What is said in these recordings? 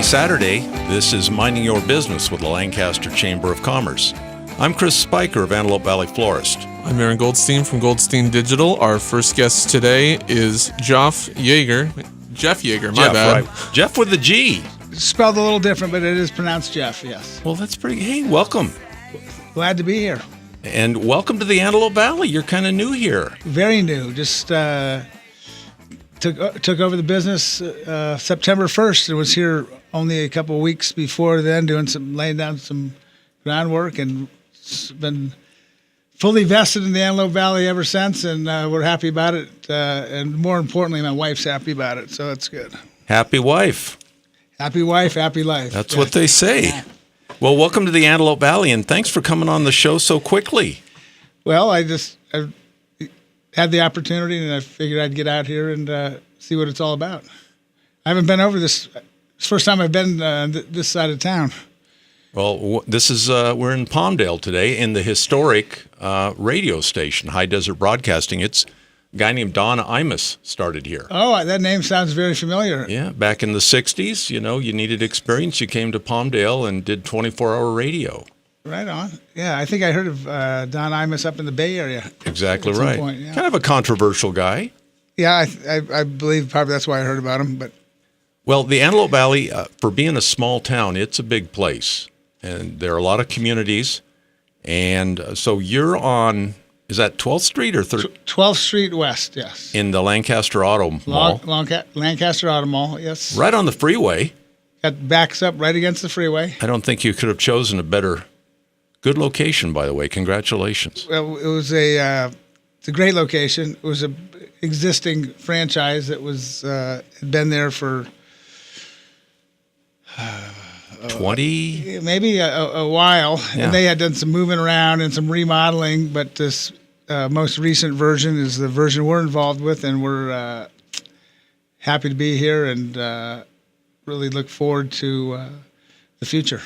Saturday, this is Minding Your Business with the Lancaster Chamber of Commerce. I'm Chris Spiker of Antelope Valley Florist. I'm Aaron Goldstein from Goldstein Digital. Our first guest today is Jeff Yeager, my bad. Right. Jeff with a G. Spelled a little different, but it is pronounced Jeff, yes. Well, that's pretty. Hey, welcome. Glad to be here. And welcome to the Antelope Valley. You're kind of new here. Very new. Just took over the business September 1st and was here only a couple of weeks before then, laying down some groundwork, and been fully vested in the Antelope Valley ever since, and we're happy about it. And more importantly, my wife's happy about it, so that's good. Happy wife. Happy wife, happy life. That's what they say. Well, welcome to the Antelope Valley, and thanks for coming on the show so quickly. Well, I had the opportunity, and I figured I'd get out here and see what it's all about. I haven't been over this. It's the first time I've been this side of town. Well, this is we're in Palmdale today in the historic radio station, High Desert Broadcasting. It's a guy named Don Imus started here. Oh, that name sounds very familiar. Yeah, back in the 60s, you needed experience. You came to Palmdale and did 24-hour radio. Right on. Yeah, I think I heard of Don Imus up in the Bay Area. Exactly right. Point, yeah. Kind of a controversial guy. Yeah, I believe probably that's why I heard about him. But well, the Antelope Valley, for being a small town, it's a big place. And there are a lot of communities. And so you're on, is that 12th Street or 3rd? 12th Street West, yes. In the Lancaster Auto Mall. Lancaster Auto Mall, yes. Right on the freeway. That backs up right against the freeway. I don't think you could have chosen a better, good location, by the way. Congratulations. Well, it's a great location. It was a existing franchise that was had been there for 20, maybe a while, yeah. And they had done some moving around and some remodeling. But this most recent version is the version we're involved with, and we're happy to be here and really look forward to the future.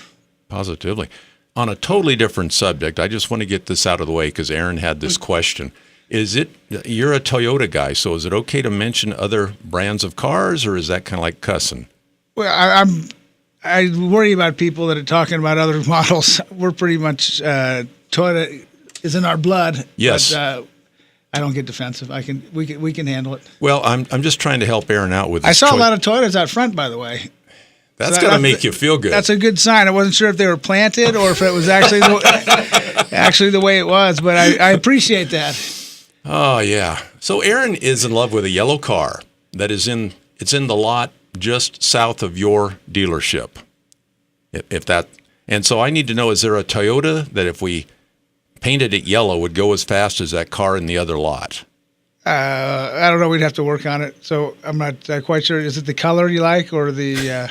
Positively. On a totally different subject, I just want to get this out of the way because Aaron had this question. You're a Toyota guy, so is it okay to mention other brands of cars, or is that kind of like cussing? Well, I worry about people that are talking about other models. We're pretty much Toyota is in our blood. Yes. But, I don't get defensive. We can handle it. Well, I'm just trying to help Aaron out with this. I saw a lot of Toyotas out front, by the way. That's got to make you feel good. That's a good sign. I wasn't sure if they were planted or if it was actually the way it was, but I appreciate that. Oh yeah. So Aaron is in love with a yellow car that it's in the lot just south of your dealership. And so I need to know, is there a Toyota that if we painted it yellow would go as fast as that car in the other lot? I don't know. We'd have to work on it. So I'm not quite sure. Is it the color you like or the?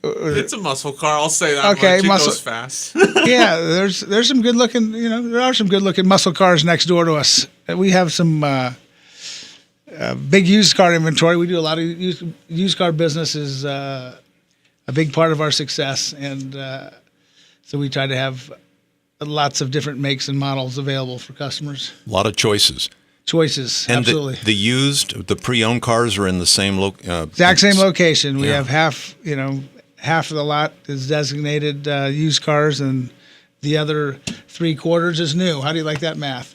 It's a muscle car. I'll say that. Okay, much. It goes fast. Yeah, there's some good looking. There are some good looking muscle cars next door to us. We have some big used car inventory. We do a lot of used car business. Is a big part of our success, and so we try to have lots of different makes and models available for customers. A lot of choices. And absolutely. The pre-owned cars are in the same exact same location. We have half of the lot is designated used cars, and the other 3/4 is new. How do you like that math?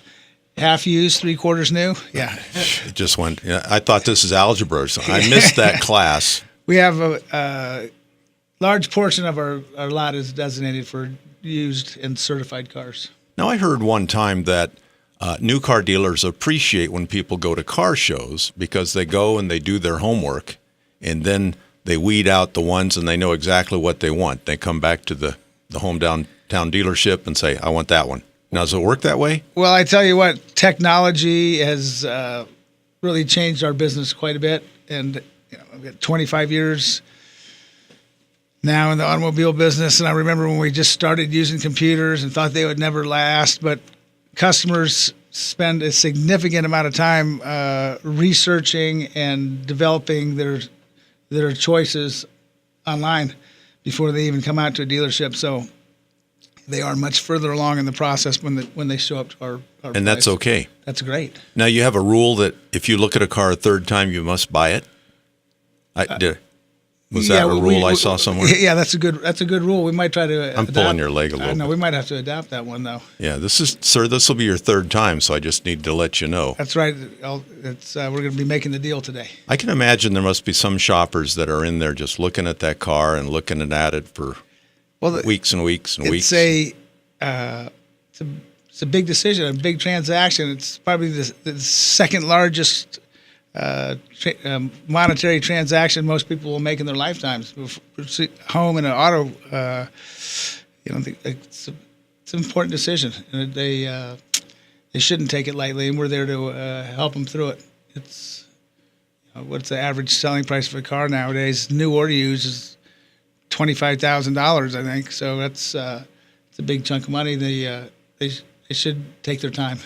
Half used, 3/4 new. Yeah. It just went. I thought this is algebra, so I missed that class. We have a large portion of our lot is designated for used and certified cars. Now, I heard one time that new car dealers appreciate when people go to car shows because they go and they do their homework, and then they weed out the ones and they know exactly what they want. They come back to the hometown dealership and say, I want that one. Now, does it work that way? Well, I tell you what, technology has really changed our business quite a bit. And I've got 25 years now in the automobile business, and I remember when we just started using computers and thought they would never last, but customers spend a significant amount of time researching and developing their choices online before they even come out to a dealership. So they are much further along in the process when they show up to our and place. That's okay. That's great. Now, you have a rule that if you look at a car a third time, you must buy it? Was that a rule I saw somewhere? Yeah, that's a good rule. We might try to. I'm pulling your leg a little I know bit. we might have to adapt that one though. Yeah, sir, this will be your third time, so I just need to let you know. That's right. We're going to be making the deal today. I can imagine there must be some shoppers that are in there just looking at that car and looking at it for weeks and weeks and weeks. It's a big decision, a big transaction. It's probably the second largest monetary transaction most people will make in their lifetimes. Home and an auto, it's an important decision, and they shouldn't take it lightly. And we're there to help them through it. It's what's the average selling price of a car nowadays? New or used is $25,000, I think. So that's it's a big chunk of money. They should take their time.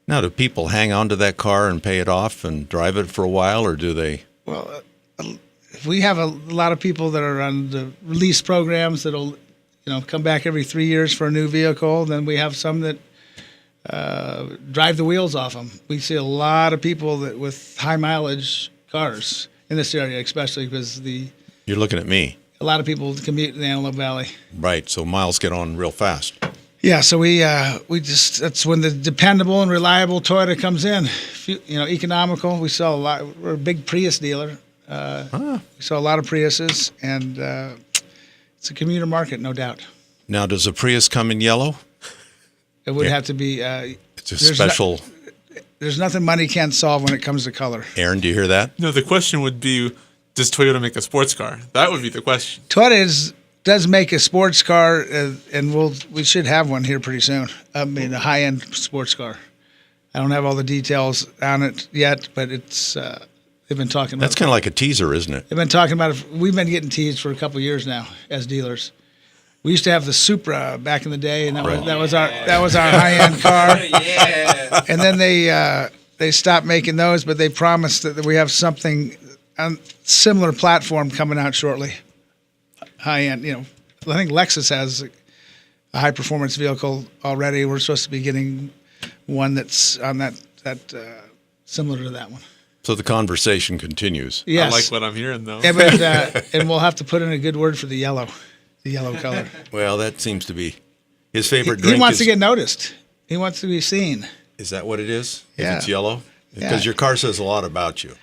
Now, do people hang on to that car and pay it off and drive it for a while, or do they? Well, we have a lot of people that are on the lease programs that'll, come back every 3 years for a new vehicle. Then we have some that drive the wheels off them. We see a lot of people with high mileage cars in this area, especially because You're looking at me. A lot of people commute in the Antelope Valley. Right, so miles get on real fast. Yeah, so we just that's when the dependable and reliable Toyota comes in. Economical. We sell a lot. We're a big Prius dealer. We sell a lot of Priuses, and it's a commuter market, no doubt. Now, does a Prius come in yellow? It would have to be. It's a special. There's nothing money can't solve when it comes to color. Aaron, do you hear that? No, the question would be, does Toyota make a sports car? That would be the question. Toyota does make a sports car, and we should have one here pretty soon. I mean, a high-end sports car. I don't have all the details on it yet, but it's they've been talking about. That's kind of like a teaser, isn't it? They've been talking about it. We've been getting teased for a couple of years now as dealers. We used to have the Supra back in the day, and that was our high-end car. Yeah. And then they stopped making those, but they promised that we have something on similar platform coming out shortly. High end, I think Lexus has a high performance vehicle already. We're supposed to be getting one that's on that similar to that one. So the conversation continues. Yes. I like what I'm hearing, though. Yeah, but, and we'll have to put in a good word for the yellow color. Well, that seems to be his favorite drink. He wants to get noticed. He wants to be seen. Is that what it is? Yeah. If it's yellow? Because your car says a lot about you.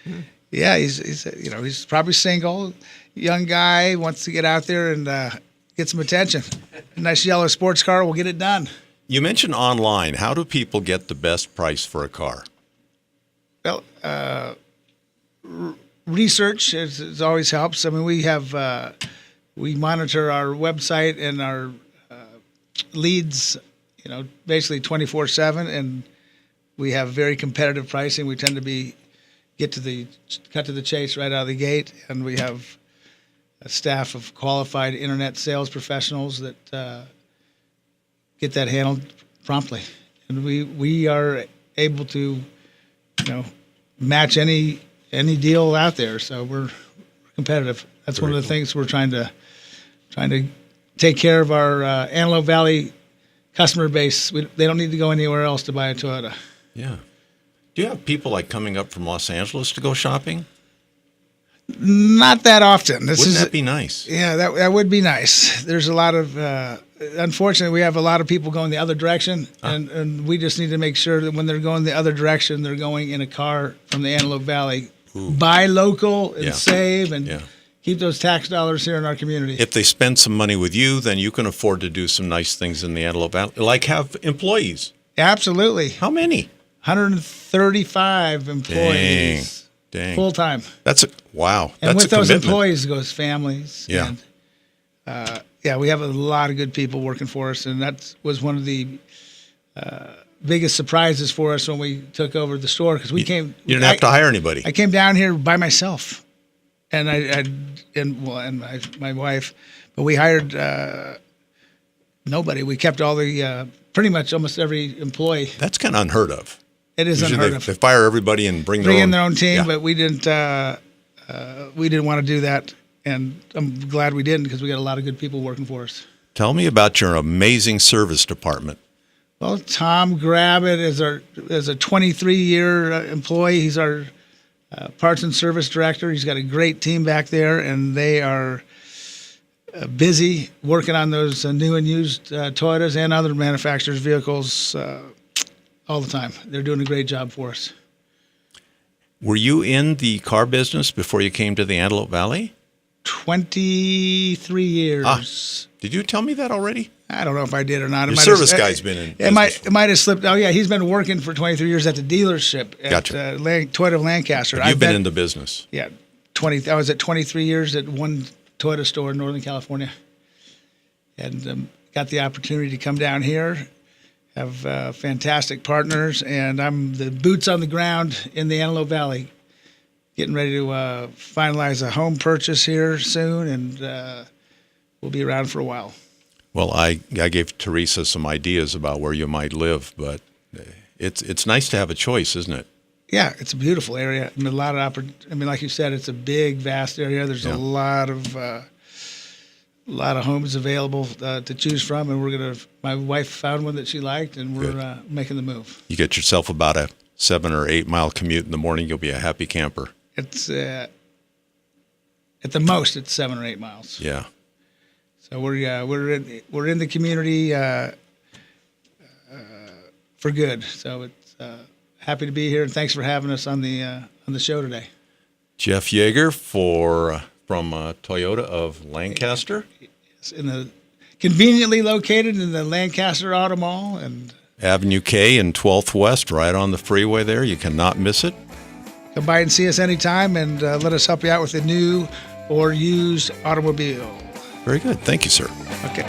Yeah, he's probably single, young guy, wants to get out there and get some attention. A nice yellow sports car will get it done. You mentioned online. How do people get the best price for a car? Well, research is always helps. I mean, we monitor our website and our leads, basically 24/7, and we have very competitive pricing. We tend to cut to the chase right out of the gate, and we have a staff of qualified internet sales professionals that get that handled promptly, and we are able to, match any deal out there. So we're competitive. That's one of the things we're trying to take care of our Antelope Valley customer base. They don't need to go anywhere else to buy a Toyota. Yeah. Do you have people coming up from Los Angeles to go shopping? Not that often. Wouldn't that be nice? Yeah, that would be nice. There's a lot of, unfortunately, we have a lot of people going the other direction, and we just need to make sure that when they're going the other direction, they're going in a car from the Antelope Valley. Ooh. Buy local and save and keep those tax dollars here in our community. If they spend some money with you, then you can afford to do some nice things in the Antelope Valley, like have employees. Absolutely. How many? 135 employees. Dang. Full time. Wow. And That's with those commitment. employees goes families. Yeah. And, we have a lot of good people working for us, and that was one of the biggest surprises for us when we took over the store because we came. You didn't have to hire anybody. I came down here by myself, and my wife, but we hired nobody. We kept all the pretty much almost every employee. That's kind of unheard of. It is Usually unheard of. They fire everybody and bring in their own team, yeah. but we didn't want to do that, and I'm glad we didn't because we got a lot of good people working for us. Tell me about your amazing service department. Well, Tom Gravitt is a 23-year employee. He's our parts and service director. He's got a great team back there, and they are busy working on those new and used Toyotas and other manufacturers' vehicles all the time. They're doing a great job for us. Were you in the car business before you came to the Antelope Valley? 23 years. Did you tell me that already? I don't know if I did or not. Your service guy's been in business. It might have slipped. Oh, yeah, he's been working for 23 years at the dealership at Gotcha. Toyota of Lancaster. You've been in the business. Yeah, I was at 23 years at one Toyota store in Northern California, and got the opportunity to come down here, have fantastic partners, and I'm the boots on the ground in the Antelope Valley, getting ready to finalize a home purchase here soon, and we'll be around for a while. Well, I gave Teresa some ideas about where you might live, but it's nice to have a choice, isn't it? Yeah, it's a beautiful area. I mean, like you said, it's a big, vast area. There's a lot of homes available to choose from, and my wife found one that she liked, and we're making the move. You get yourself about a 7 or 8 mile commute in the morning, you'll be a happy camper. It's at the most, it's 7 or 8 miles. Yeah. So we're in the community for good. So it's happy to be here, and thanks for having us on the show today. Jeff Yeager from Toyota of Lancaster. Yes, conveniently located in the Lancaster Auto Mall and Avenue K and 12th West, right on the freeway there. You cannot miss it. Come by and see us anytime, and let us help you out with a new or used automobile. Very good. Thank you, sir. Okay.